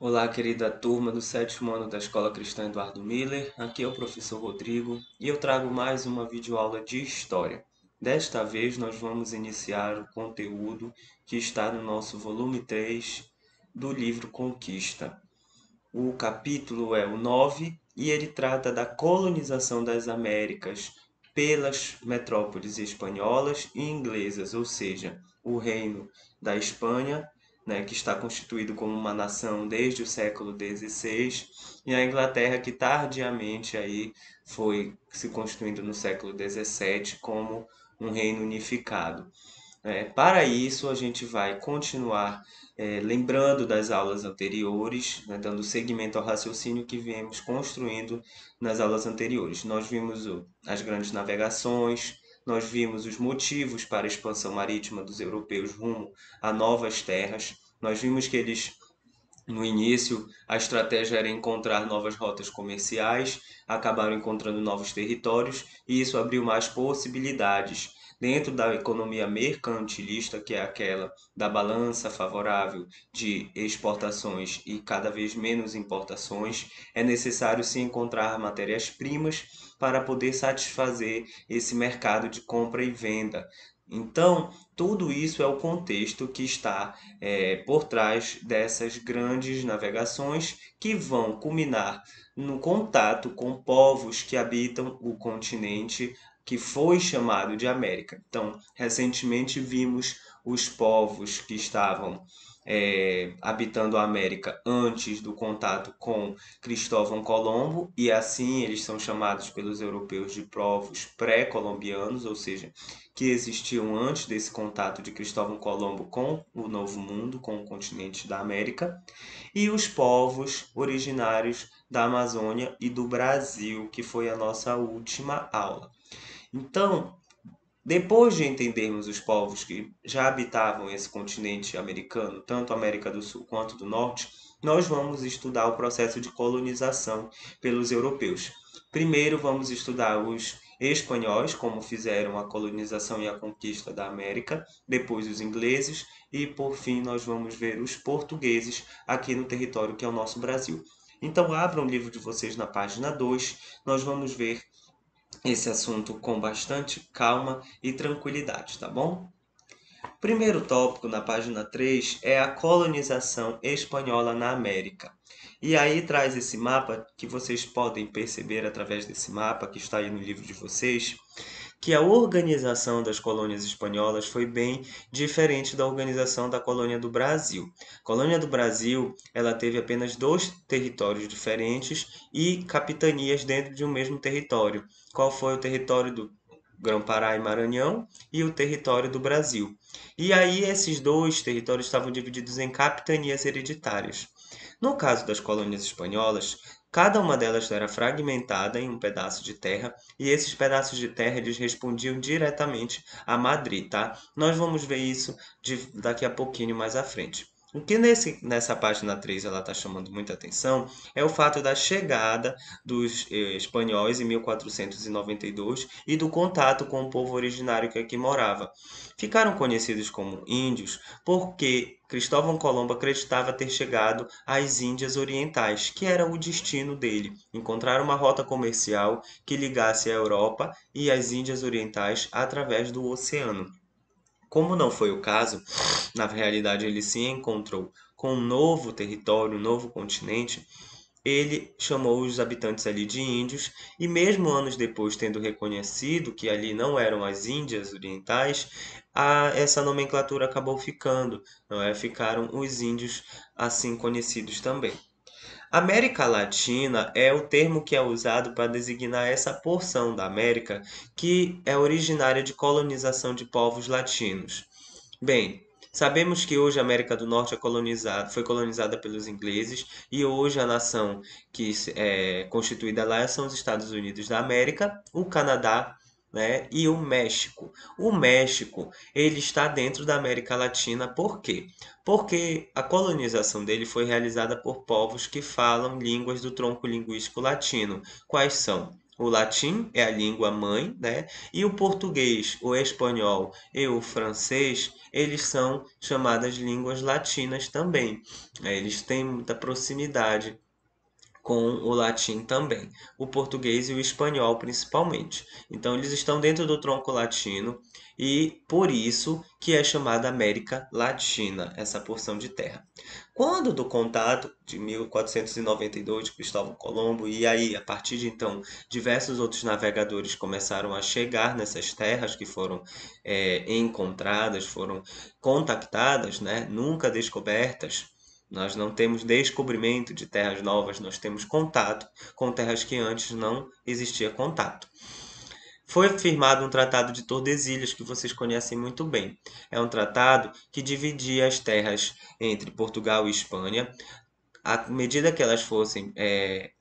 Olá, querida turma do sétimo ano da Escola Cristã Eduardo Miller. Aqui é o professor Rodrigo e eu trago mais uma videoaula de História. Desta vez nós vamos iniciar o conteúdo que está no nosso volume 3 do livro Conquista. O capítulo é o 9 e ele trata da colonização das Américas pelas metrópoles espanholas e inglesas, ou seja, o reino da Espanha, né, que está constituído como uma nação desde o século XVI, e a Inglaterra que tardiamente aí foi se constituindo no século XVII como um reino unificado. Para isso, a gente vai continuar lembrando das aulas anteriores, né, dando seguimento ao raciocínio que viemos construindo nas aulas anteriores. Nós vimos as grandes navegações, nós vimos os motivos para a expansão marítima dos europeus rumo a novas terras, nós vimos que eles no início, a estratégia era encontrar novas rotas comerciais, acabaram encontrando novos territórios e isso abriu mais possibilidades. Dentro da economia mercantilista, que é aquela da balança favorável de exportações e cada vez menos importações, é necessário se encontrar matérias-primas para poder satisfazer esse mercado de compra e venda. Então, tudo isso é o contexto que está por trás dessas grandes navegações que vão culminar no contato com povos que habitam o continente que foi chamado de América. Então, recentemente vimos os povos que estavam habitando a América antes do contato com Cristóvão Colombo, e assim eles são chamados pelos europeus de povos pré-colombianos, ou seja, que existiam antes desse contato de Cristóvão Colombo com o Novo Mundo, com o continente da América, e os povos originários da Amazônia e do Brasil, que foi a nossa última aula. Então, depois de entendermos os povos que já habitavam esse continente americano, tanto a América do Sul quanto do Norte, nós vamos estudar o processo de colonização pelos europeus. Primeiro, vamos estudar os espanhóis, como fizeram a colonização e a conquista da América, depois os ingleses e, por fim, nós vamos ver os portugueses aqui no território que é o nosso Brasil. Então, abram o livro de vocês na página 2, nós vamos ver esse assunto com bastante calma e tranquilidade, tá bom? Primeiro tópico na página 3 é a colonização espanhola na América. E aí traz esse mapa que vocês podem perceber através desse mapa que está aí no livro de vocês, que a organização das colônias espanholas foi bem diferente da organização da colônia do Brasil. A colônia do Brasil, ela teve apenas dois territórios diferentes e capitanias dentro de um mesmo território. Qual foi o território do Grão-Pará e Maranhão e o território do Brasil. E aí esses dois territórios estavam divididos em capitanias hereditárias. No caso das colônias espanholas, cada uma delas era fragmentada em um pedaço de terra e esses pedaços de terra eles respondiam diretamente a Madrid, tá? Nós vamos ver isso daqui a pouquinho mais à frente. O que nessa página 3 ela está chamando muita atenção é o fato da chegada dos espanhóis em 1492 e do contato com o povo originário que aqui morava. Ficaram conhecidos como índios porque Cristóvão Colombo acreditava ter chegado às Índias Orientais, que era o destino dele, encontrar uma rota comercial que ligasse a Europa e as Índias Orientais através do oceano. Como não foi o caso, na realidade ele se encontrou com um novo território, um novo continente. Ele chamou os habitantes ali de índios, e mesmo anos depois, tendo reconhecido que ali não eram as Índias Orientais, essa nomenclatura acabou ficando, não é? Ficaram os índios assim conhecidos também. América Latina é o termo que é usado para designar essa porção da América que é originária de colonização de povos latinos. Bem, sabemos que hoje a América do Norte foi colonizada pelos ingleses e hoje a nação que é constituída lá são os Estados Unidos da América, o Canadá, né, e o México. O México, ele está dentro da América Latina, por quê? Porque a colonização dele foi realizada por povos que falam línguas do tronco linguístico latino. Quais são? O latim é a língua mãe, né? E o português, o espanhol e o francês, eles são chamadas línguas latinas também. Eles têm muita proximidade com o latim também, o português e o espanhol principalmente. Então eles estão dentro do tronco latino e por isso que é chamada América Latina, essa porção de terra. Quando do contato de 1492 de Cristóvão Colombo, e aí a partir de então diversos outros navegadores começaram a chegar nessas terras que foram encontradas, foram contactadas, né, nunca descobertas. Nós não temos descobrimento de terras novas, nós temos contato com terras que antes não existia contato. Foi firmado um tratado de Tordesilhas, que vocês conhecem muito bem. É um tratado que dividia as terras entre Portugal e Espanha. À medida que elas fossem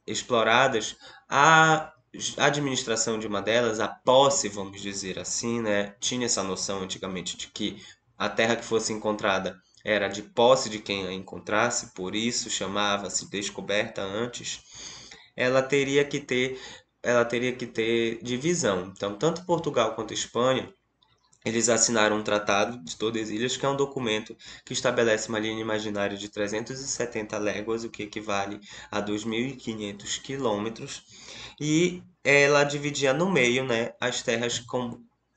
exploradas, a administração de uma delas, a posse, vamos dizer assim, né, tinha essa noção antigamente de que a terra que fosse encontrada era de posse de quem a encontrasse, por isso chamava-se descoberta antes. Ela teria que ter, ela teria que ter divisão. Então, tanto Portugal quanto Espanha eles assinaram um tratado de Tordesilhas, que é um documento que estabelece uma linha imaginária de 370 léguas, o que equivale a 2.500 quilômetros, e ela dividia no meio, né, as terras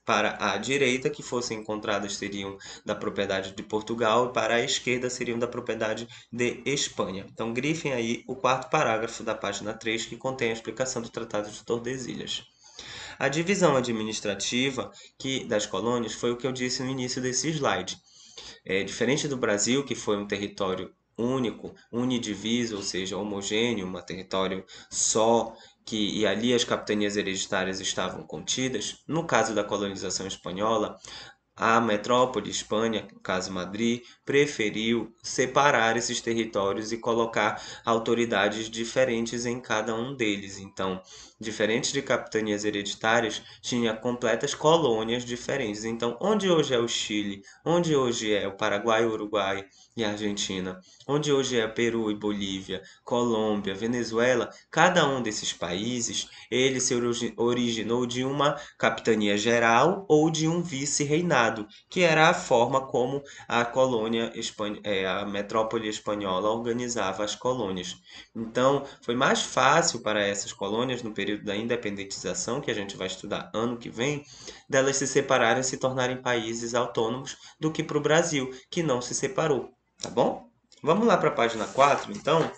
para a direita, que fossem encontradas, seriam da propriedade de Portugal, e para a esquerda seriam da propriedade de Espanha. Então, grifem aí o quarto parágrafo da página 3, que contém a explicação do Tratado de Tordesilhas. A divisão administrativa das colônias foi o que eu disse no início desse slide. Diferente do Brasil, que foi um território único, unidiviso, ou seja, homogêneo, um território só, e ali as capitanias hereditárias estavam contidas, no caso da colonização espanhola, a metrópole Espanha, no caso Madrid, preferiu separar esses territórios e colocar autoridades diferentes em cada um deles. Então, diferente de capitanias hereditárias, tinha completas colônias diferentes. Então, onde hoje é o Chile, onde hoje é o Paraguai, Uruguai e Argentina, onde hoje é Peru e Bolívia, Colômbia, Venezuela, cada um desses países, ele se originou de uma capitania geral ou de um vice-reinado, que era a forma como a a metrópole espanhola organizava as colônias. Então, foi mais fácil para essas colônias, no período da independentização, que a gente vai estudar ano que vem, delas se separarem e se tornarem países autônomos, do que para o Brasil, que não se separou. Tá bom? Vamos lá para a página 4, então,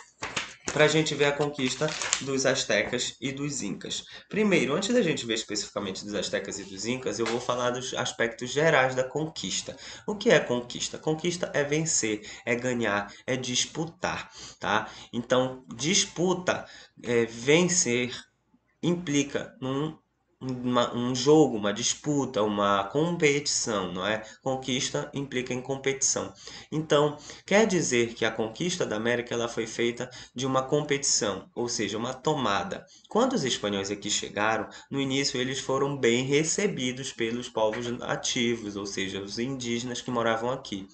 para a gente ver a conquista dos astecas e dos incas. Primeiro, antes da gente ver especificamente dos astecas e dos incas, eu vou falar dos aspectos gerais da conquista. O que é conquista? Conquista é vencer, é ganhar, é disputar, tá? Então, disputa, vencer, implica um jogo, uma disputa, uma competição, não é? Conquista implica em competição. Então, quer dizer que a conquista da América ela foi feita de uma competição, ou seja, uma tomada. Quando os espanhóis aqui chegaram, no início eles foram bem recebidos pelos povos nativos, ou seja, os indígenas que moravam aqui.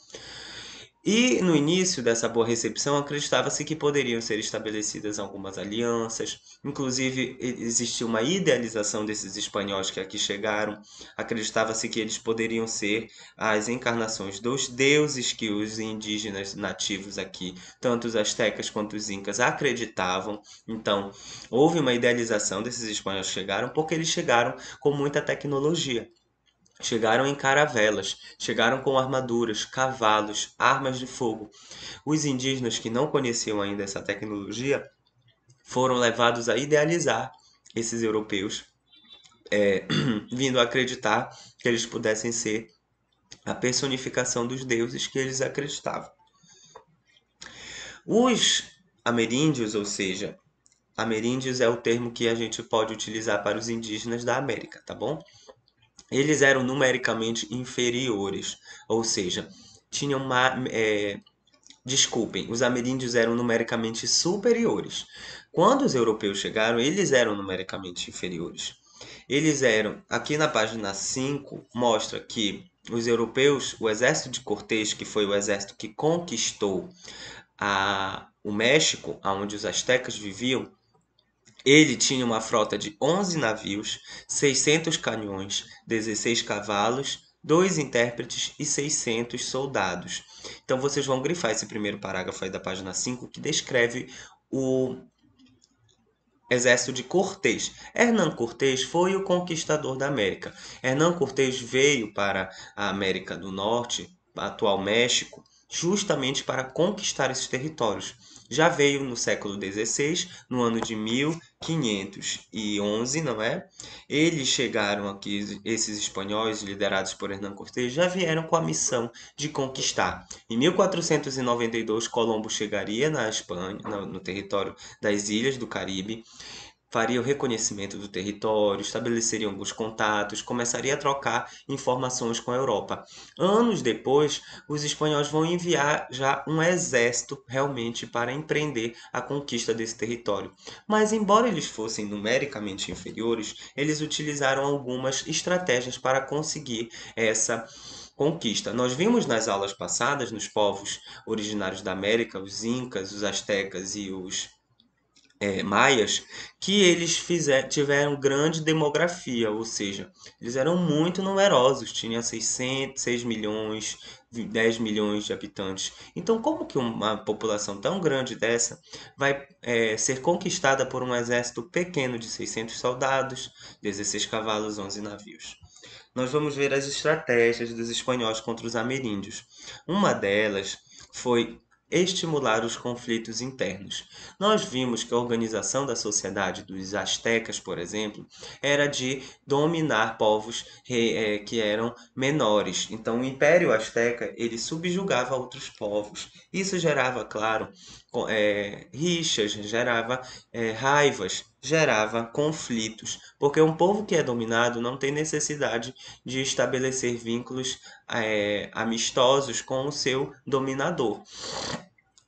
E no início dessa boa recepção, acreditava-se que poderiam ser estabelecidas algumas alianças, inclusive existia uma idealização desses espanhóis que aqui chegaram. Acreditava-se que eles poderiam ser as encarnações dos deuses que os indígenas nativos aqui, tanto os astecas quanto os incas, acreditavam. Então, houve uma idealização desses espanhóis que chegaram porque eles chegaram com muita tecnologia. Chegaram em caravelas, chegaram com armaduras, cavalos, armas de fogo. Os indígenas que não conheciam ainda essa tecnologia foram levados a idealizar esses europeus, vindo a acreditar que eles pudessem ser a personificação dos deuses que eles acreditavam. Os ameríndios, ou seja, ameríndios é o termo que a gente pode utilizar para os indígenas da América, tá bom? Eles eram numericamente inferiores, ou seja, tinham desculpem, os ameríndios eram numericamente superiores. Quando os europeus chegaram, eles eram numericamente inferiores. Eles eram, aqui na página 5, mostra que os europeus, o exército de Cortés, que foi o exército que conquistou o México, onde os astecas viviam, Ele tinha uma frota de 11 navios, 600 canhões, 16 cavalos, 2 intérpretes e 600 soldados. Então vocês vão grifar esse primeiro parágrafo aí da página 5 que descreve o exército de Cortés. Hernán Cortés foi o conquistador da América. Hernán Cortés veio para a América do Norte, atual México, justamente para conquistar esses territórios. Já veio no século XVI, no ano de 1511, não é? Eles chegaram aqui, esses espanhóis liderados por Hernán Cortés, já vieram com a missão de conquistar. Em 1492, Colombo chegaria na Espanha, no território das ilhas do Caribe, faria o reconhecimento do território, estabeleceria alguns contatos, começaria a trocar informações com a Europa. Anos depois, os espanhóis vão enviar já um exército realmente para empreender a conquista desse território. Mas, embora eles fossem numericamente inferiores, eles utilizaram algumas estratégias para conseguir essa conquista. Nós vimos nas aulas passadas, nos povos originários da América, os incas, os astecas e os maias, que eles tiveram grande demografia, ou seja, eles eram muito numerosos, tinham 600, 6 milhões, 10 milhões de habitantes. Então, como que uma população tão grande dessa vai ser conquistada por um exército pequeno de 600 soldados, 16 cavalos, 11 navios? Nós vamos ver as estratégias dos espanhóis contra os ameríndios. Uma delas foi estimular os conflitos internos. Nós vimos que a organização da sociedade dos astecas, por exemplo, era de dominar povos que eram menores. Então, o Império Azteca ele subjugava outros povos. Isso gerava, claro, rixas, gerava raivas, gerava conflitos, porque um povo que é dominado não tem necessidade de estabelecer vínculos amistosos com o seu dominador.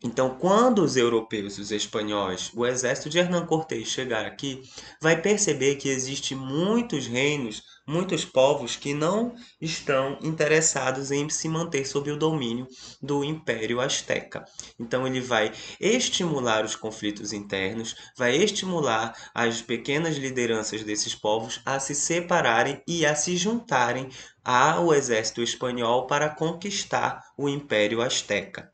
Então, quando os europeus, os espanhóis, o exército de Hernán Cortés chegar aqui, vai perceber que existem muitos reinos, muitos povos que não estão interessados em se manter sob o domínio do Império Azteca. Então, ele vai estimular os conflitos internos, vai estimular as pequenas lideranças desses povos a se separarem e a se juntarem ao exército espanhol para conquistar o Império Azteca.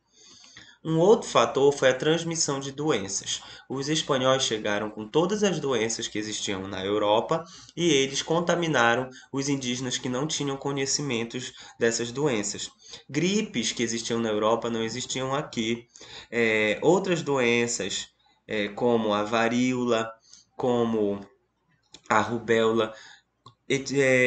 Um outro fator foi a transmissão de doenças. Os espanhóis chegaram com todas as doenças que existiam na Europa e eles contaminaram os indígenas que não tinham conhecimentos dessas doenças. Gripes que existiam na Europa não existiam aqui. Outras doenças, como a varíola, como a rubéola,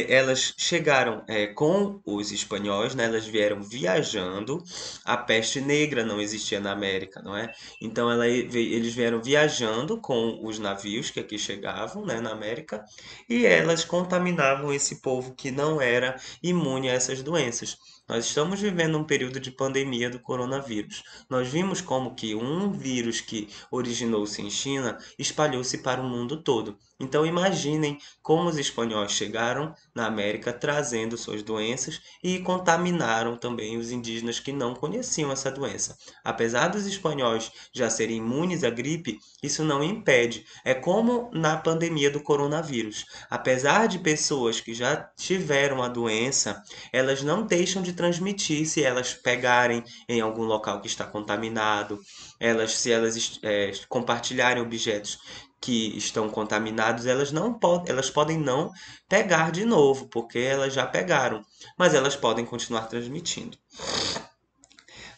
elas chegaram com os espanhóis, né? Elas vieram viajando. A peste negra não existia na América, não é? Então eles vieram viajando com os navios que aqui chegavam, né, na América, e elas contaminavam esse povo que não era imune a essas doenças. Nós estamos vivendo um período de pandemia do coronavírus. Nós vimos como que um vírus que originou-se em China espalhou-se para o mundo todo. Então imaginem como os espanhóis chegaram na América trazendo suas doenças e contaminaram também os indígenas que não conheciam essa doença. Apesar dos espanhóis já serem imunes à gripe, isso não impede. É como na pandemia do coronavírus. Apesar de pessoas que já tiveram a doença, elas não deixam de transmitir se elas pegarem em algum local que está contaminado, se elas compartilharem objetos que estão contaminados, elas podem não pegar de novo, porque elas já pegaram, mas elas podem continuar transmitindo.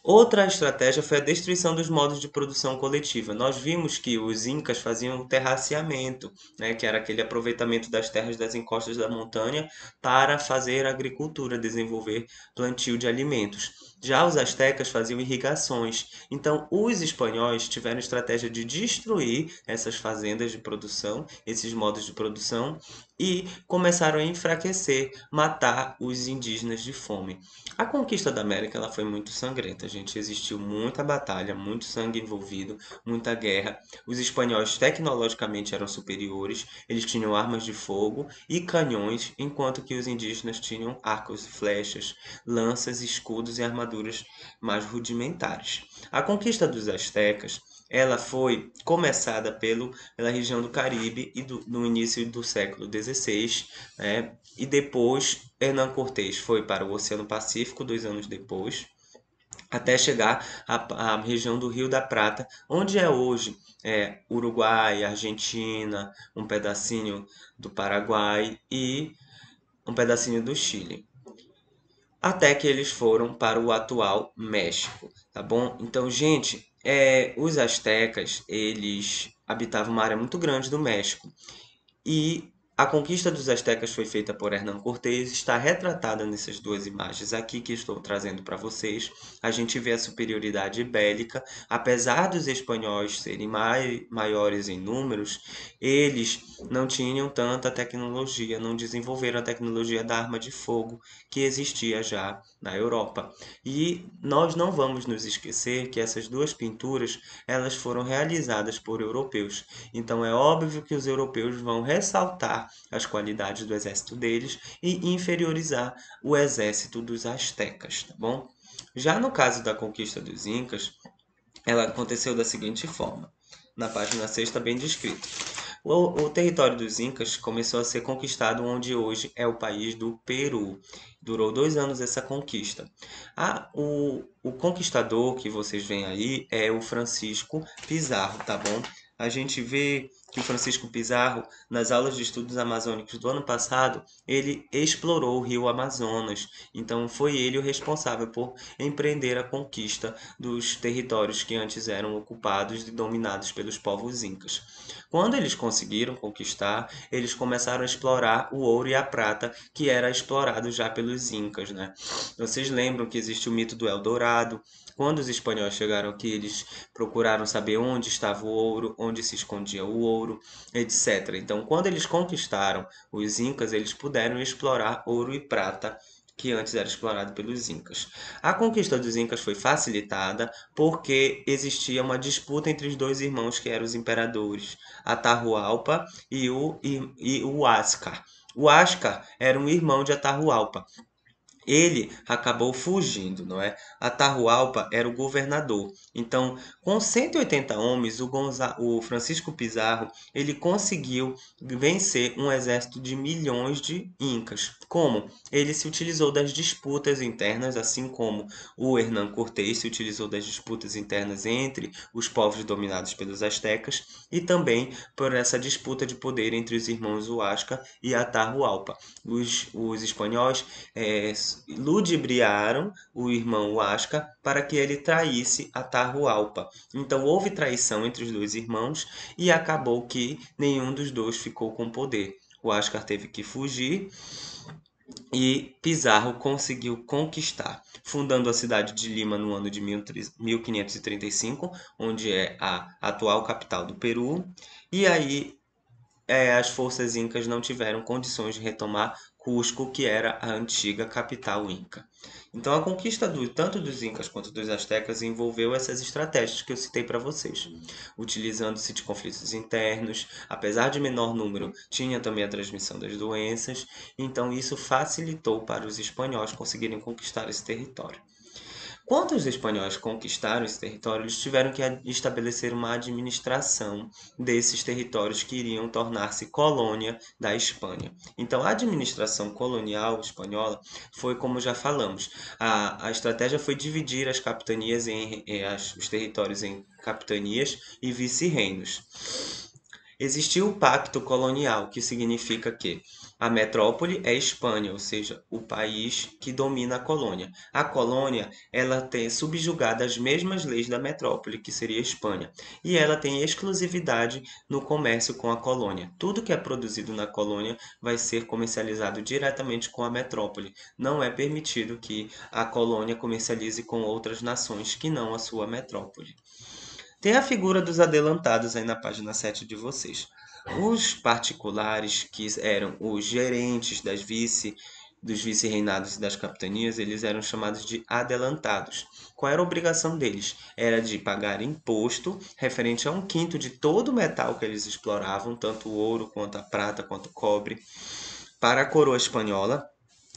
Outra estratégia foi a destruição dos modos de produção coletiva. Nós vimos que os incas faziam o terraceamento, né, que era aquele aproveitamento das terras das encostas da montanha para fazer agricultura, desenvolver plantio de alimentos. Já os astecas faziam irrigações. Então, os espanhóis tiveram a estratégia de destruir essas fazendas de produção, esses modos de produção, e começaram a enfraquecer, matar os indígenas de fome. A conquista da América ela foi muito sangrenta, gente. Existiu muita batalha, muito sangue envolvido, muita guerra. Os espanhóis tecnologicamente eram superiores, eles tinham armas de fogo e canhões, enquanto que os indígenas tinham arcos e flechas, lanças, escudos e armaduras mais rudimentares. A conquista dos astecas ela foi começada pela região do Caribe e no início do século XVI, né? E depois Hernán Cortés foi para o Oceano Pacífico 2 anos depois, até chegar à região do Rio da Prata, onde é hoje Uruguai, Argentina, um pedacinho do Paraguai e um pedacinho do Chile, até que eles foram para o atual México, tá bom? Então, gente, os astecas, eles habitavam uma área muito grande do México e a conquista dos astecas foi feita por Hernán Cortés, está retratada nessas duas imagens aqui que estou trazendo para vocês. A gente vê a superioridade bélica, apesar dos espanhóis serem maiores em números, eles não tinham tanta tecnologia, não desenvolveram a tecnologia da arma de fogo que existia já na Europa. E nós não vamos nos esquecer que essas duas pinturas, elas foram realizadas por europeus. Então é óbvio que os europeus vão ressaltar as qualidades do exército deles e inferiorizar o exército dos astecas, tá bom? Já no caso da conquista dos incas, ela aconteceu da seguinte forma. Na página 6 está bem descrito. O território dos Incas começou a ser conquistado onde hoje é o país do Peru. Durou 2 anos essa conquista. O conquistador que vocês veem aí é o Francisco Pizarro, tá bom? A gente vê que o Francisco Pizarro, nas aulas de estudos amazônicos do ano passado, ele explorou o rio Amazonas. Então foi ele o responsável por empreender a conquista dos territórios que antes eram ocupados e dominados pelos povos incas. Quando eles conseguiram conquistar, eles começaram a explorar o ouro e a prata que era explorado já pelos incas, né? Vocês lembram que existe o mito do Eldorado? Quando os espanhóis chegaram aqui, eles procuraram saber onde estava o ouro, onde se escondia o ouro, etc. Então, quando eles conquistaram os incas, eles puderam explorar ouro e prata que antes era explorado pelos incas. A conquista dos incas foi facilitada porque existia uma disputa entre os dois irmãos que eram os imperadores, Atahualpa e o Huáscar. O Huáscar era um irmão de Atahualpa. Ele acabou fugindo, não é? Atahualpa era o governador. Então, com 180 homens, o Francisco Pizarro ele conseguiu vencer um exército de milhões de incas. Como? Ele se utilizou das disputas internas, assim como o Hernán Cortés se utilizou das disputas internas entre os povos dominados pelos astecas e também por essa disputa de poder entre os irmãos Huáscar e Atahualpa. Os espanhóis ludibriaram o irmão Huáscar para que ele traísse Atahualpa. Então houve traição entre os dois irmãos e acabou que nenhum dos dois ficou com poder. O Huáscar teve que fugir e Pizarro conseguiu conquistar, fundando a cidade de Lima no ano de 1535, onde é a atual capital do Peru. E aí as forças incas não tiveram condições de retomar Cusco, que era a antiga capital inca. Então, a conquista tanto dos incas quanto dos astecas envolveu essas estratégias que eu citei para vocês, utilizando-se de conflitos internos, apesar de menor número, tinha também a transmissão das doenças, então isso facilitou para os espanhóis conseguirem conquistar esse território. Quando os espanhóis conquistaram esse território, eles tiveram que estabelecer uma administração desses territórios que iriam tornar-se colônia da Espanha. Então, a administração colonial espanhola foi como já falamos. A estratégia foi dividir as capitanias os territórios em capitanias e vice-reinos. Existiu o Pacto Colonial, que significa que a metrópole é Espanha, ou seja, o país que domina a colônia. A colônia, ela tem subjugada as mesmas leis da metrópole, que seria a Espanha, e ela tem exclusividade no comércio com a colônia. Tudo que é produzido na colônia vai ser comercializado diretamente com a metrópole. Não é permitido que a colônia comercialize com outras nações que não a sua metrópole. Tem a figura dos adelantados aí na página 7 de vocês. Os particulares, que eram os gerentes dos vice-reinados e das capitanias, eles eram chamados de adelantados. Qual era a obrigação deles? Era de pagar imposto referente a 1/5 de todo o metal que eles exploravam, tanto o ouro, quanto a prata, quanto o cobre, para a coroa espanhola.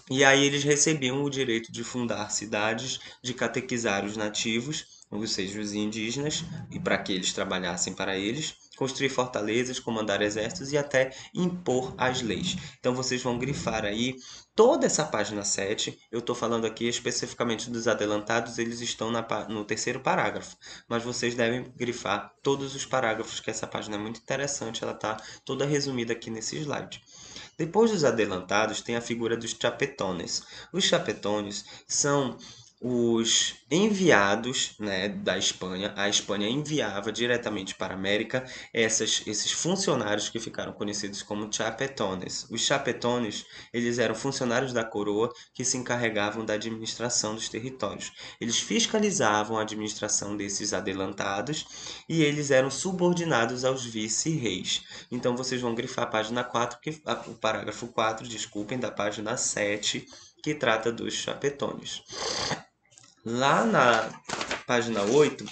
E aí eles recebiam o direito de fundar cidades, de catequizar os nativos ou seja, os indígenas, e para que eles trabalhassem para eles, construir fortalezas, comandar exércitos e até impor as leis. Então vocês vão grifar aí toda essa página 7. Eu estou falando aqui especificamente dos adelantados, eles estão no terceiro parágrafo, mas vocês devem grifar todos os parágrafos, que essa página é muito interessante, ela está toda resumida aqui nesse slide. Depois dos adelantados, tem a figura dos chapetones. Os chapetones são os enviados, né, da Espanha. A Espanha enviava diretamente para a América esses funcionários que ficaram conhecidos como chapetones. Os chapetones, eles eram funcionários da coroa que se encarregavam da administração dos territórios. Eles fiscalizavam a administração desses adelantados e eles eram subordinados aos vice-reis. Então vocês vão grifar a página 4, o parágrafo 4, desculpem, da página 7, que trata dos chapetones. Lá na página 8,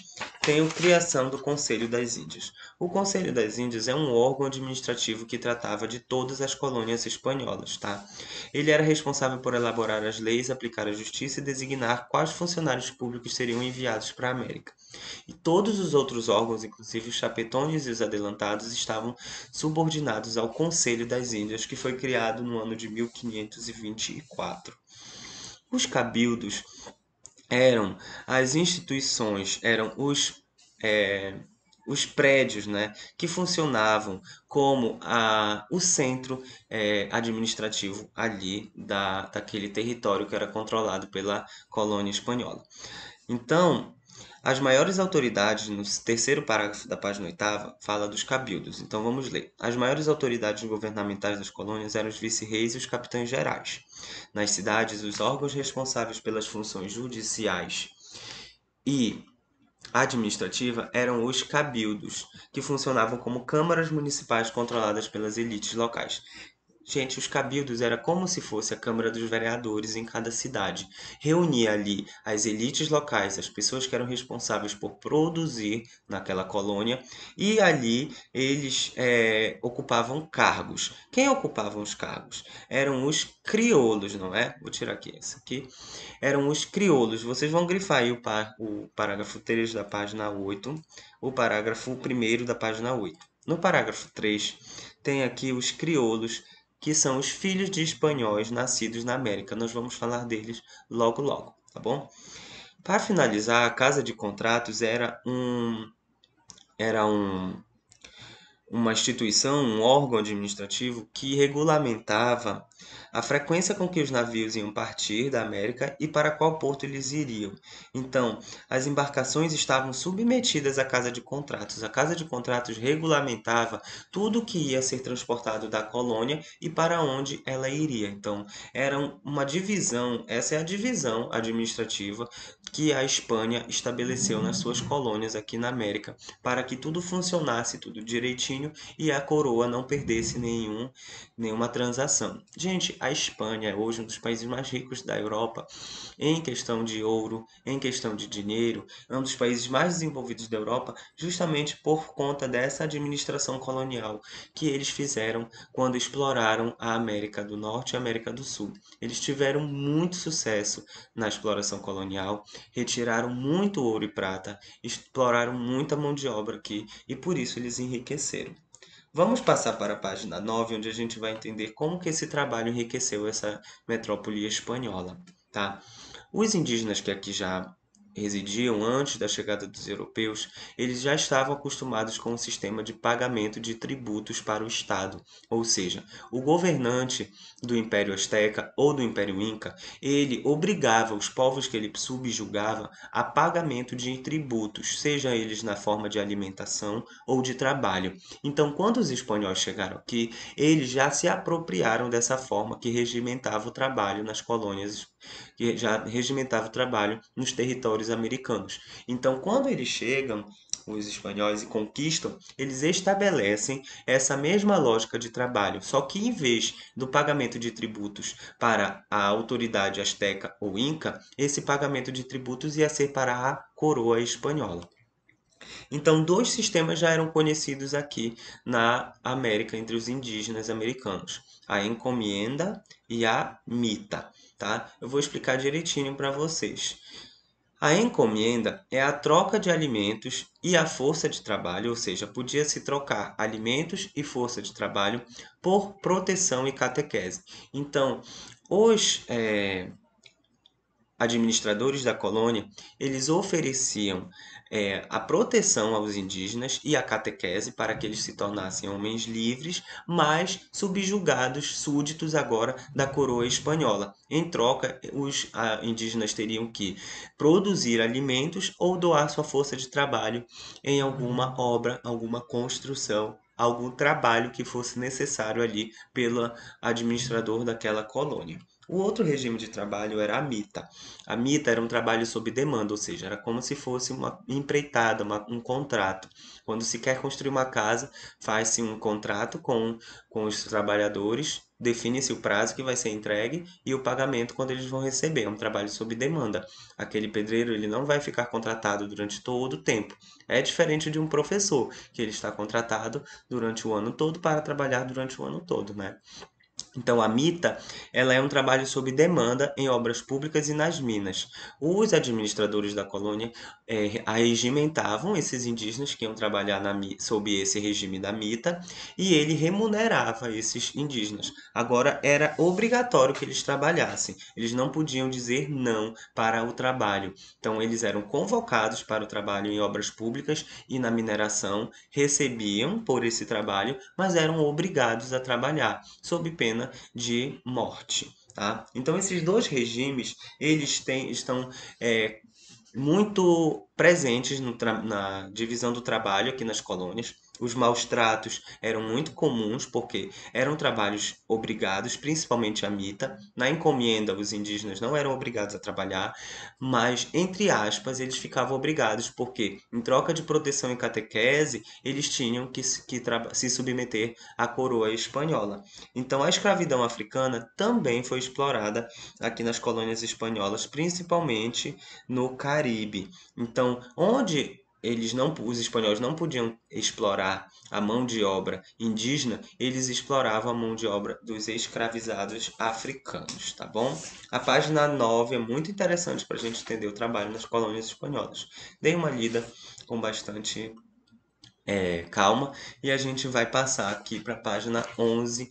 tem a criação do Conselho das Índias. O Conselho das Índias é um órgão administrativo que tratava de todas as colônias espanholas, tá? Ele era responsável por elaborar as leis, aplicar a justiça e designar quais funcionários públicos seriam enviados para a América. E todos os outros órgãos, inclusive os chapetones e os adelantados, estavam subordinados ao Conselho das Índias, que foi criado no ano de 1524. Os cabildos eram as instituições, eram os prédios, né, que funcionavam como o centro administrativo ali daquele território que era controlado pela colônia espanhola. Então, as maiores autoridades, no terceiro parágrafo da página 8ª, fala dos cabildos. Então vamos ler. As maiores autoridades governamentais das colônias eram os vice-reis e os capitães gerais. Nas cidades, os órgãos responsáveis pelas funções judiciais e administrativa eram os cabildos, que funcionavam como câmaras municipais controladas pelas elites locais. Gente, os cabildos era como se fosse a Câmara dos Vereadores em cada cidade. Reunia ali as elites locais, as pessoas que eram responsáveis por produzir naquela colônia, e ali eles ocupavam cargos. Quem ocupavam os cargos? Eram os crioulos, não é? Vou tirar aqui essa aqui. Eram os crioulos. Vocês vão grifar aí o parágrafo 3 da página 8, o parágrafo 1º da página 8. No parágrafo 3, tem aqui os crioulos, que são os filhos de espanhóis nascidos na América. Nós vamos falar deles logo logo, tá bom? Para finalizar, a Casa de Contratos uma instituição, um órgão administrativo que regulamentava a frequência com que os navios iam partir da América e para qual porto eles iriam. Então, as embarcações estavam submetidas à Casa de Contratos. A Casa de Contratos regulamentava tudo que ia ser transportado da colônia e para onde ela iria. Então, era uma divisão, essa é a divisão administrativa que a Espanha estabeleceu nas suas colônias aqui na América, para que tudo funcionasse tudo direitinho e a coroa não perdesse nenhuma transação. Gente, a Espanha é hoje um dos países mais ricos da Europa em questão de ouro, em questão de dinheiro, é um dos países mais desenvolvidos da Europa, justamente por conta dessa administração colonial que eles fizeram quando exploraram a América do Norte e a América do Sul. Eles tiveram muito sucesso na exploração colonial, retiraram muito ouro e prata, exploraram muita mão de obra aqui e por isso eles enriqueceram. Vamos passar para a página 9, onde a gente vai entender como que esse trabalho enriqueceu essa metrópole espanhola, tá? Os indígenas que aqui já residiam antes da chegada dos europeus, eles já estavam acostumados com o sistema de pagamento de tributos para o Estado, ou seja, o governante do Império Azteca ou do Império Inca, ele obrigava os povos que ele subjugava a pagamento de tributos, seja eles na forma de alimentação ou de trabalho. Então, quando os espanhóis chegaram aqui, eles já se apropriaram dessa forma que regimentava o trabalho nas colônias, que já regimentava o trabalho nos territórios americanos. Então, quando eles chegam, os espanhóis, e conquistam, eles estabelecem essa mesma lógica de trabalho, só que em vez do pagamento de tributos para a autoridade asteca ou inca, esse pagamento de tributos ia ser para a coroa espanhola. Então, dois sistemas já eram conhecidos aqui na América entre os indígenas americanos: a encomienda e a mita, tá? Eu vou explicar direitinho para vocês. A encomenda é a troca de alimentos e a força de trabalho, ou seja, podia-se trocar alimentos e força de trabalho por proteção e catequese. Então, os administradores da colônia, eles ofereciam a proteção aos indígenas e a catequese para que eles se tornassem homens livres, mas subjugados, súditos agora da coroa espanhola. Em troca, os indígenas teriam que produzir alimentos ou doar sua força de trabalho em alguma obra, alguma construção, algum trabalho que fosse necessário ali pelo administrador daquela colônia. O outro regime de trabalho era a mita. A mita era um trabalho sob demanda, ou seja, era como se fosse uma empreitada, um contrato. Quando se quer construir uma casa, faz-se um contrato com os trabalhadores, define-se o prazo que vai ser entregue e o pagamento quando eles vão receber. É um trabalho sob demanda. Aquele pedreiro ele não vai ficar contratado durante todo o tempo. É diferente de um professor, que ele está contratado durante o ano todo para trabalhar durante o ano todo, né? Então, a mita, ela é um trabalho sob demanda em obras públicas e nas minas. Os administradores da colônia arregimentavam esses indígenas que iam trabalhar sob esse regime da mita e ele remunerava esses indígenas. Agora, era obrigatório que eles trabalhassem. Eles não podiam dizer não para o trabalho. Então, eles eram convocados para o trabalho em obras públicas e na mineração, recebiam por esse trabalho, mas eram obrigados a trabalhar, sob pena de morte. Tá? Então, esses dois regimes estão muito presentes na divisão do trabalho aqui nas colônias. Os maus tratos eram muito comuns porque eram trabalhos obrigados, principalmente a mita. Na encomenda, os indígenas não eram obrigados a trabalhar, mas, entre aspas, eles ficavam obrigados porque, em troca de proteção e catequese, eles tinham que se submeter à coroa espanhola. Então, a escravidão africana também foi explorada aqui nas colônias espanholas, principalmente no Caribe. Então, onde os espanhóis não podiam explorar a mão de obra indígena, eles exploravam a mão de obra dos escravizados africanos, tá bom? A página 9 é muito interessante para a gente entender o trabalho nas colônias espanholas. Dei uma lida com bastante calma e a gente vai passar aqui para a página 11,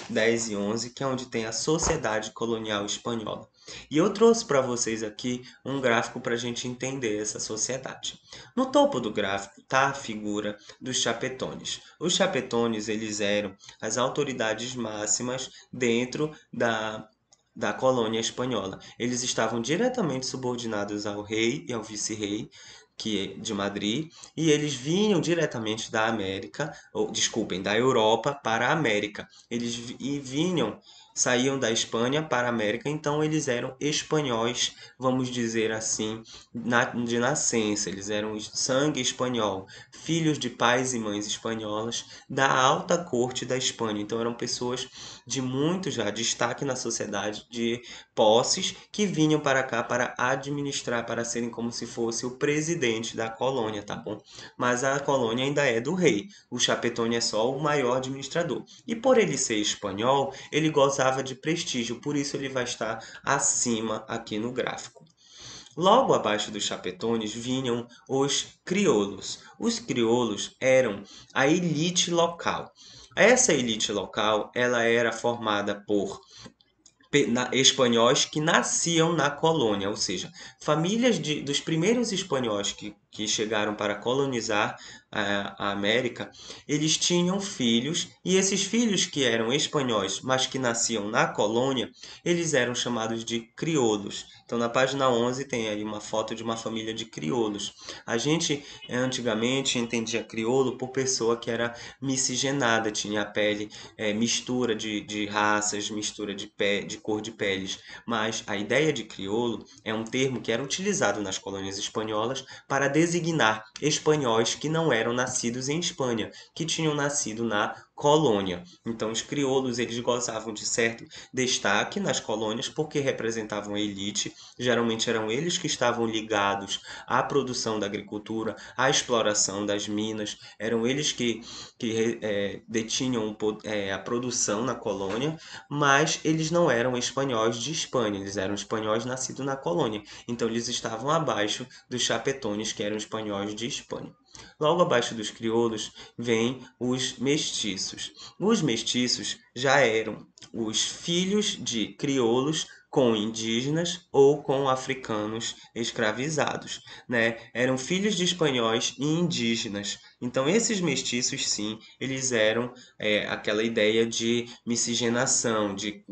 10 e 11, que é onde tem a Sociedade Colonial Espanhola. E eu trouxe para vocês aqui um gráfico para a gente entender essa sociedade. No topo do gráfico está a figura dos chapetones. Os chapetones eles eram as autoridades máximas dentro da colônia espanhola. Eles estavam diretamente subordinados ao rei e ao vice-rei, de Madrid, e eles vinham diretamente da América, ou desculpem, da Europa para a América. Eles saíam da Espanha para a América, então eles eram espanhóis, vamos dizer assim, de nascença. Eles eram sangue espanhol, filhos de pais e mães espanholas da alta corte da Espanha. Então eram pessoas de muito já destaque na sociedade, de posses, que vinham para cá para administrar, para serem como se fosse o presidente da colônia, tá bom? Mas a colônia ainda é do rei. O Chapetone é só o maior administrador. E por ele ser espanhol, ele gozava de prestígio, por isso ele vai estar acima aqui no gráfico. Logo abaixo dos chapetones vinham os crioulos. Os crioulos eram a elite local. Essa elite local, ela era formada por espanhóis que nasciam na colônia, ou seja, famílias dos primeiros espanhóis que chegaram para colonizar a América, eles tinham filhos, e esses filhos que eram espanhóis, mas que nasciam na colônia, eles eram chamados de crioulos. Então, na página 11 tem aí uma foto de uma família de crioulos. A gente, antigamente, entendia crioulo por pessoa que era miscigenada, tinha a pele mistura de raças, mistura de cor de peles. Mas a ideia de crioulo é um termo que era utilizado nas colônias espanholas para designar espanhóis que não eram nascidos em Espanha, que tinham nascido na colônia. Então, os crioulos eles gozavam de certo destaque nas colônias porque representavam a elite. Geralmente eram eles que estavam ligados à produção da agricultura, à exploração das minas. Eram eles que detinham a produção na colônia, mas eles não eram espanhóis de Espanha. Eles eram espanhóis nascidos na colônia. Então, eles estavam abaixo dos chapetones, que eram espanhóis de Espanha. Logo abaixo dos crioulos vêm os mestiços. Os mestiços já eram os filhos de crioulos com indígenas ou com africanos escravizados, né? Eram filhos de espanhóis e indígenas. Então, esses mestiços, sim, eles eram aquela ideia de miscigenação, de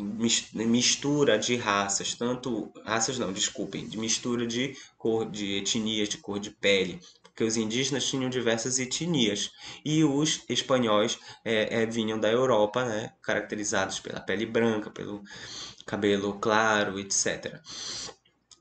mistura de raças, tanto raças não, desculpem, de mistura de cor, de etnias, de cor de pele, porque os indígenas tinham diversas etnias e os espanhóis vinham da Europa, né, caracterizados pela pele branca, pelo cabelo claro, etc.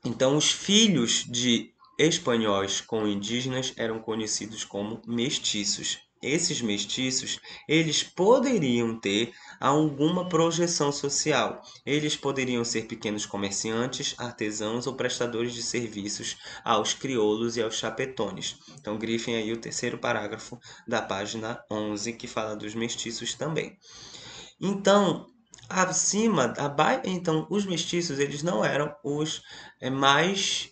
Então, os filhos de espanhóis com indígenas eram conhecidos como mestiços. Esses mestiços, eles poderiam ter alguma projeção social. Eles poderiam ser pequenos comerciantes, artesãos ou prestadores de serviços aos crioulos e aos chapetones. Então, grifem aí o terceiro parágrafo da página 11, que fala dos mestiços também. Então, então os mestiços eles não eram os mais,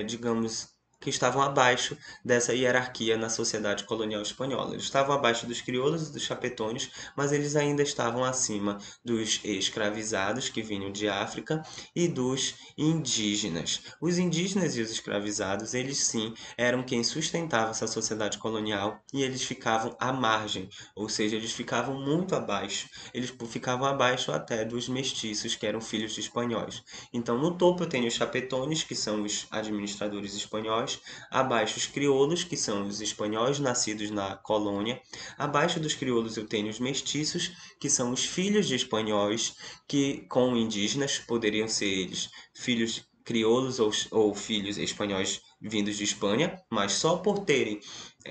digamos, que estavam abaixo dessa hierarquia na sociedade colonial espanhola. Eles estavam abaixo dos crioulos e dos chapetones, mas eles ainda estavam acima dos escravizados que vinham de África e dos indígenas. Os indígenas e os escravizados, eles sim, eram quem sustentava essa sociedade colonial e eles ficavam à margem, ou seja, eles ficavam muito abaixo. Eles ficavam abaixo até dos mestiços, que eram filhos de espanhóis. Então, no topo eu tenho os chapetones, que são os administradores espanhóis, abaixo os crioulos, que são os espanhóis nascidos na colônia, abaixo dos crioulos eu tenho os mestiços, que são os filhos de espanhóis, que com indígenas, poderiam ser eles filhos crioulos ou filhos espanhóis vindos de Espanha, mas só por terem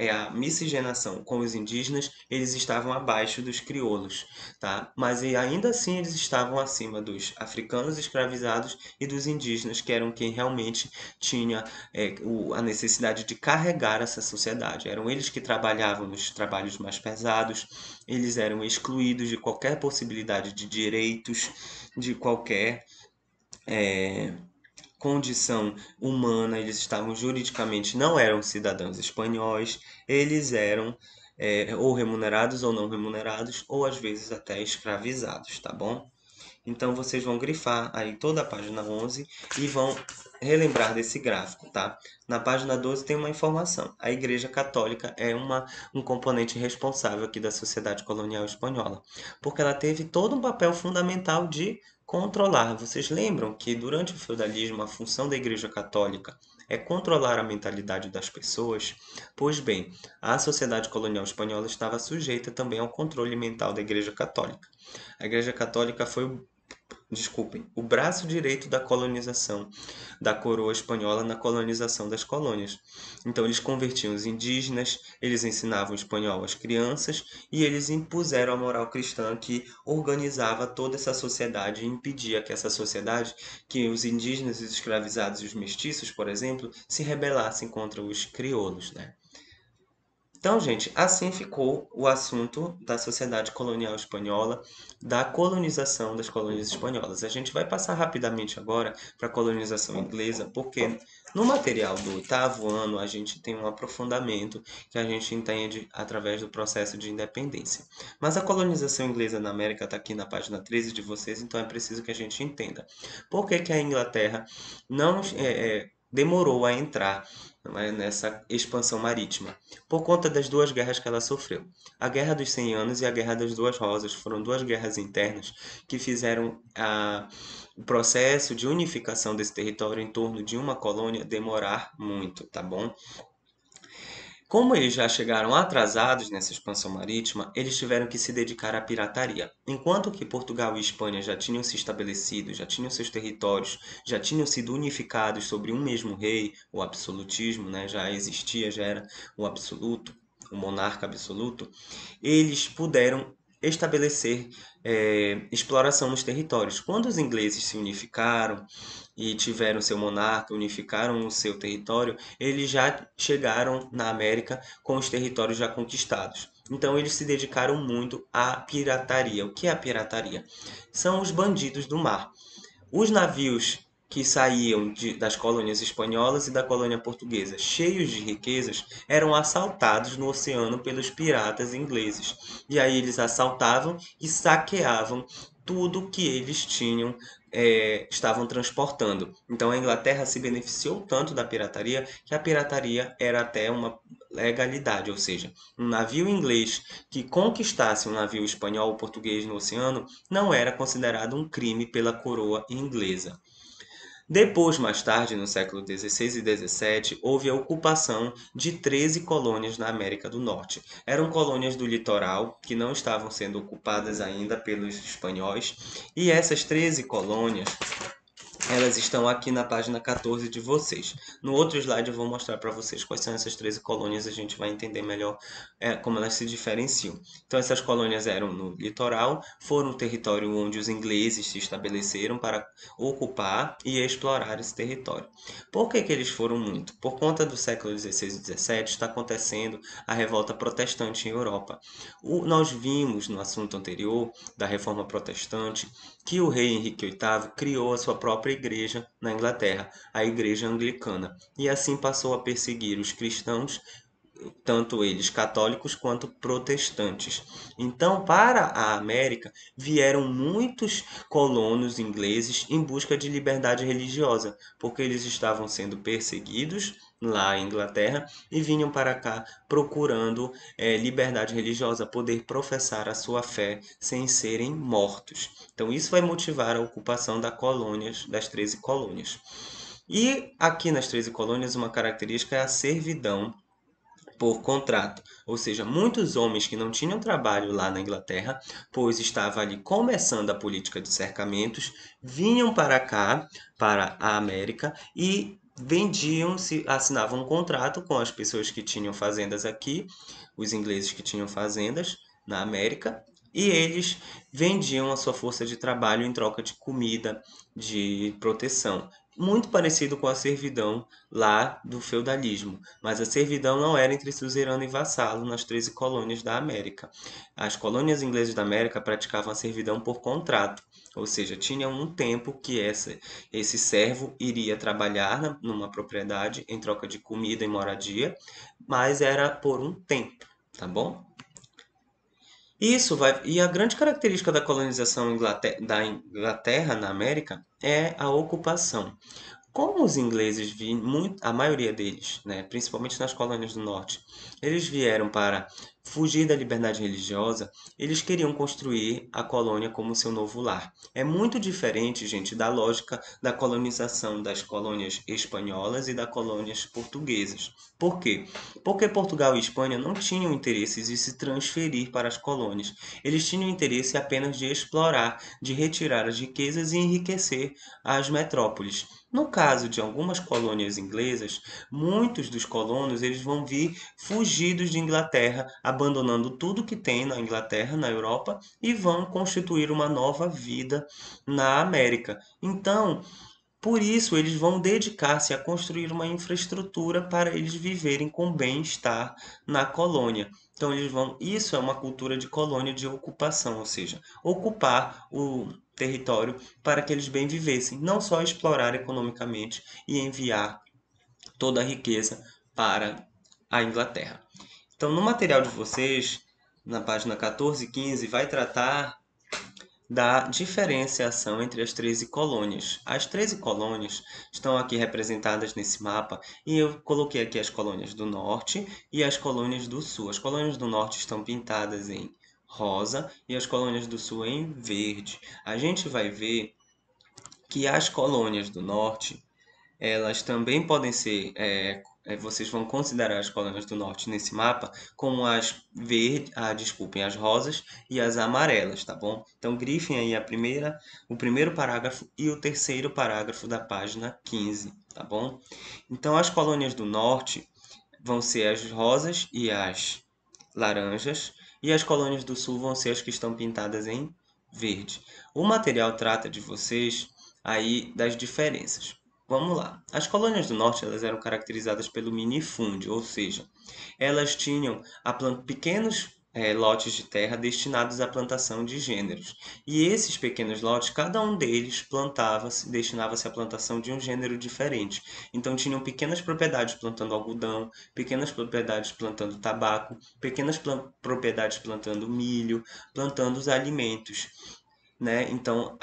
a miscigenação com os indígenas, eles estavam abaixo dos crioulos, tá? Mas ainda assim eles estavam acima dos africanos escravizados e dos indígenas, que eram quem realmente tinha a necessidade de carregar essa sociedade. Eram eles que trabalhavam nos trabalhos mais pesados, eles eram excluídos de qualquer possibilidade de direitos, de qualquer condição humana, eles estavam juridicamente, não eram cidadãos espanhóis, eles eram ou remunerados ou não remunerados, ou às vezes até escravizados, tá bom? Então vocês vão grifar aí toda a página 11 e vão relembrar desse gráfico, tá? Na página 12 tem uma informação. A Igreja Católica é um componente responsável aqui da sociedade colonial espanhola, porque ela teve todo um papel fundamental de controlar. Vocês lembram que durante o feudalismo a função da Igreja Católica é controlar a mentalidade das pessoas? Pois bem, a sociedade colonial espanhola estava sujeita também ao controle mental da Igreja Católica. A Igreja Católica foi o braço direito da colonização da coroa espanhola na colonização das colônias. Então eles convertiam os indígenas, eles ensinavam espanhol às crianças e eles impuseram a moral cristã que organizava toda essa sociedade e impedia que essa sociedade, que os indígenas, os escravizados e os mestiços, por exemplo, se rebelassem contra os crioulos, né? Então, gente, assim ficou o assunto da sociedade colonial espanhola, da colonização das colônias espanholas. A gente vai passar rapidamente agora para a colonização inglesa, porque no material do oitavo ano a gente tem um aprofundamento que a gente entende através do processo de independência. Mas a colonização inglesa na América está aqui na página 13 de vocês, então é preciso que a gente entenda. Por que que a Inglaterra não demorou a entrar nessa expansão marítima? Por conta das duas guerras que ela sofreu. A Guerra dos 100 Anos e a Guerra das Duas Rosas foram duas guerras internas que fizeram o processo de unificação desse território em torno de uma colônia demorar muito, tá bom? Como eles já chegaram atrasados nessa expansão marítima, eles tiveram que se dedicar à pirataria. Enquanto que Portugal e Espanha já tinham se estabelecido, já tinham seus territórios, já tinham sido unificados sobre um mesmo rei, o absolutismo, né, já existia, já era o absoluto, o monarca absoluto, eles puderam estabelecer exploração nos territórios. Quando os ingleses se unificaram e tiveram seu monarca, unificaram o seu território, eles já chegaram na América com os territórios já conquistados. Então eles se dedicaram muito à pirataria. O que é a pirataria? São os bandidos do mar. Os navios que saíam das colônias espanholas e da colônia portuguesa, cheios de riquezas, eram assaltados no oceano pelos piratas ingleses. E aí eles assaltavam e saqueavam tudo que eles tinham, estavam transportando. Então a Inglaterra se beneficiou tanto da pirataria que a pirataria era até uma legalidade, ou seja, um navio inglês que conquistasse um navio espanhol ou português no oceano não era considerado um crime pela coroa inglesa. Depois, mais tarde, no século XVI e XVII, houve a ocupação de 13 colônias na América do Norte. Eram colônias do litoral que não estavam sendo ocupadas ainda pelos espanhóis, e essas 13 colônias elas estão aqui na página 14 de vocês. No outro slide eu vou mostrar para vocês quais são essas 13 colônias, a gente vai entender melhor como elas se diferenciam. Então essas colônias eram no litoral, foram o território onde os ingleses se estabeleceram para ocupar e explorar esse território. Por que eles foram muito? Por conta do século XVI e XVII está acontecendo a revolta protestante em Europa. Nós vimos no assunto anterior da reforma protestante que o rei Henrique VIII criou a sua própria igreja na Inglaterra, a Igreja Anglicana, e assim passou a perseguir os cristãos, tanto eles católicos quanto protestantes. Então, para a América, vieram muitos colonos ingleses em busca de liberdade religiosa, porque eles estavam sendo perseguidos lá em Inglaterra e vinham para cá procurando liberdade religiosa, poder professar a sua fé sem serem mortos. Então, isso vai motivar a ocupação das 13 colônias. E aqui nas 13 colônias, uma característica é a servidão por contrato, ou seja, muitos homens que não tinham trabalho lá na Inglaterra, pois estava ali começando a política de cercamentos, vinham para cá, para a América e vendiam, assinavam um contrato com as pessoas que tinham fazendas aqui, os ingleses que tinham fazendas na América, e eles vendiam a sua força de trabalho em troca de comida, de proteção. Muito parecido com a servidão lá do feudalismo, mas a servidão não era entre suzerano e vassalo nas 13 colônias da América. As colônias inglesas da América praticavam a servidão por contrato, ou seja, tinha um tempo que esse servo iria trabalhar numa propriedade em troca de comida e moradia, mas era por um tempo, tá bom? Isso vai. E a grande característica da colonização da Inglaterra na América é a ocupação. Como os ingleses vinham, a maioria deles, né, principalmente nas colônias do norte, eles vieram para fugir da liberdade religiosa, eles queriam construir a colônia como seu novo lar. É muito diferente, gente, da lógica da colonização das colônias espanholas e das colônias portuguesas. Por quê? Porque Portugal e Espanha não tinham interesse de se transferir para as colônias. Eles tinham interesse apenas de explorar, de retirar as riquezas e enriquecer as metrópoles. No caso de algumas colônias inglesas, muitos dos colonos eles vão vir fugidos de Inglaterra, abandonando tudo que tem na Inglaterra, na Europa, e vão constituir uma nova vida na América. Então, por isso, eles vão dedicar-se a construir uma infraestrutura para eles viverem com bem-estar na colônia. Então, isso é uma cultura de colônia de ocupação, ou seja, ocupar o território para que eles bem vivessem, não só explorar economicamente e enviar toda a riqueza para a Inglaterra. Então, no material de vocês, na página 14 e 15, vai tratar da diferenciação entre as 13 colônias. As 13 colônias estão aqui representadas nesse mapa e eu coloquei aqui as colônias do norte e as colônias do sul. As colônias do norte estão pintadas em rosa e as colônias do sul em verde. A gente vai ver que as colônias do norte elas também podem ser, vocês vão considerar as colônias do norte nesse mapa como desculpem, as rosas e as amarelas, tá bom? Então grifem aí o primeiro parágrafo e o terceiro parágrafo da página 15, tá bom? Então as colônias do norte vão ser as rosas e as laranjas, e as colônias do sul vão ser as que estão pintadas em verde. O material trata de vocês aí das diferenças. Vamos lá. As colônias do norte elas eram caracterizadas pelo minifúndio, ou seja, elas tinham pequenos lotes de terra destinados à plantação de gêneros. E esses pequenos lotes, cada um deles destinava-se à plantação de um gênero diferente. Então tinham pequenas propriedades plantando algodão, pequenas propriedades plantando tabaco, pequenas propriedades plantando milho, plantando os alimentos, né? Então,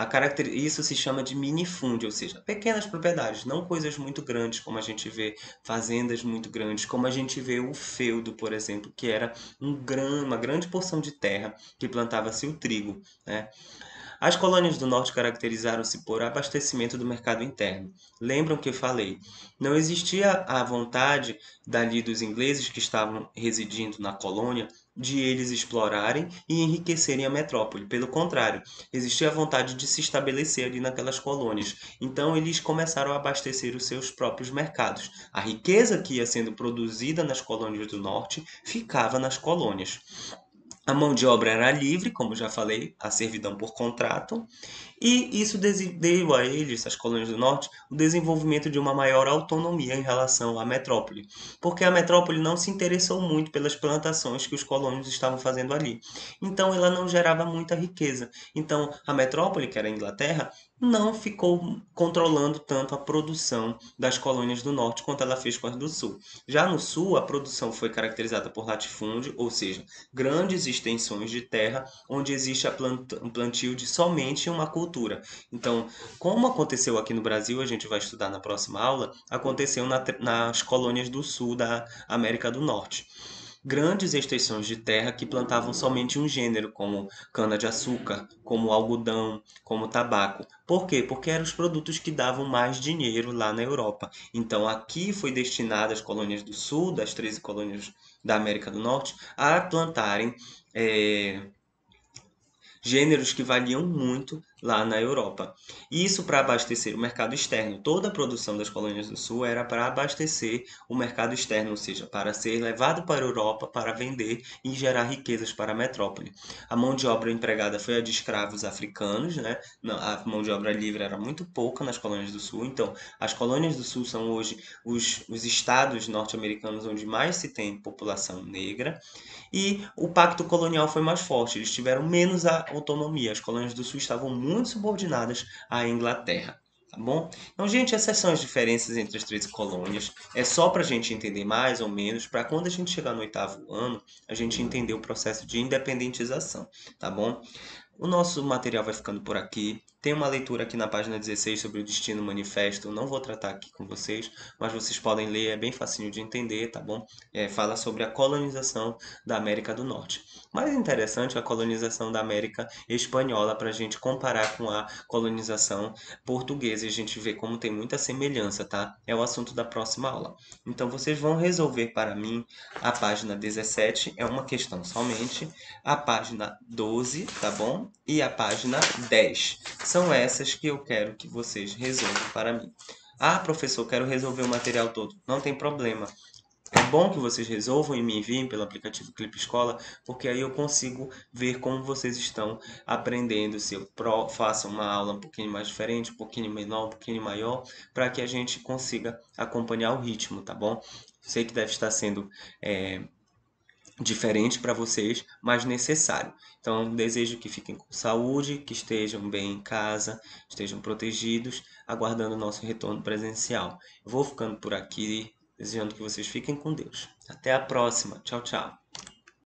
isso se chama de minifúndio, ou seja, pequenas propriedades, não coisas muito grandes, como a gente vê fazendas muito grandes, como a gente vê o feudo, por exemplo, que era uma grande porção de terra que plantava-se o trigo, né? As colônias do norte caracterizaram-se por abastecimento do mercado interno. Lembram que eu falei? Não existia a vontade dali dos ingleses que estavam residindo na colônia de eles explorarem e enriquecerem a metrópole. Pelo contrário, existia a vontade de se estabelecer ali naquelas colônias. Então eles começaram a abastecer os seus próprios mercados. A riqueza que ia sendo produzida nas colônias do norte ficava nas colônias. A mão de obra era livre, como já falei, a servidão por contrato, e isso deu a eles, as colônias do norte, o desenvolvimento de uma maior autonomia em relação à metrópole, porque a metrópole não se interessou muito pelas plantações que os colonos estavam fazendo ali. Então ela não gerava muita riqueza. Então a metrópole, que era a Inglaterra, não ficou controlando tanto a produção das colônias do norte quanto ela fez com as do sul. Já no sul, a produção foi caracterizada por latifúndio, ou seja, grandes extensões de terra onde existe um plantio de somente uma cultura. Então, como aconteceu aqui no Brasil, a gente vai estudar na próxima aula, aconteceu nas colônias do sul da América do Norte. Grandes extensões de terra que plantavam somente um gênero, como cana-de-açúcar, como algodão, como tabaco. Por quê? Porque eram os produtos que davam mais dinheiro lá na Europa. Então, aqui foi destinado às colônias do sul, das 13 colônias da América do Norte, a plantarem é, gêneros que valiam muito lá na Europa. Isso para abastecer o mercado externo. Toda a produção das colônias do Sul era para abastecer o mercado externo, ou seja, para ser levado para a Europa para vender e gerar riquezas para a metrópole. A mão de obra empregada foi a de escravos africanos, né? A mão de obra livre era muito pouca nas colônias do Sul, então as colônias do Sul são hoje os estados norte-americanos onde mais se tem população negra, e o pacto colonial foi mais forte, eles tiveram menos autonomia. As colônias do sul estavam muito subordinadas à Inglaterra. Tá bom? Então, gente, essas são as diferenças entre as 13 colônias. É só para a gente entender mais ou menos, para quando a gente chegar no oitavo ano, a gente entender o processo de independentização, tá bom? O nosso material vai ficando por aqui. Tem uma leitura aqui na página 16 sobre o Destino Manifesto. Eu não vou tratar aqui com vocês, mas vocês podem ler, é bem facinho de entender, tá bom? Fala sobre a colonização da América do Norte. Mais interessante é a colonização da América Espanhola para a gente comparar com a colonização portuguesa e a gente vê como tem muita semelhança, tá? É o assunto da próxima aula. Então vocês vão resolver para mim a página 17, é uma questão somente, a página 12, tá bom? E a página 10. São essas que eu quero que vocês resolvam para mim. Ah, professor, quero resolver o material todo. Não tem problema. É bom que vocês resolvam e me enviem pelo aplicativo Clipe Escola, porque aí eu consigo ver como vocês estão aprendendo, se eu faço uma aula um pouquinho mais diferente, um pouquinho menor, um pouquinho maior, para que a gente consiga acompanhar o ritmo, tá bom? Sei que deve estar sendo diferente para vocês, mas necessário. Então, desejo que fiquem com saúde, que estejam bem em casa, estejam protegidos, aguardando o nosso retorno presencial. Eu vou ficando por aqui, desejando que vocês fiquem com Deus. Até a próxima. Tchau, tchau.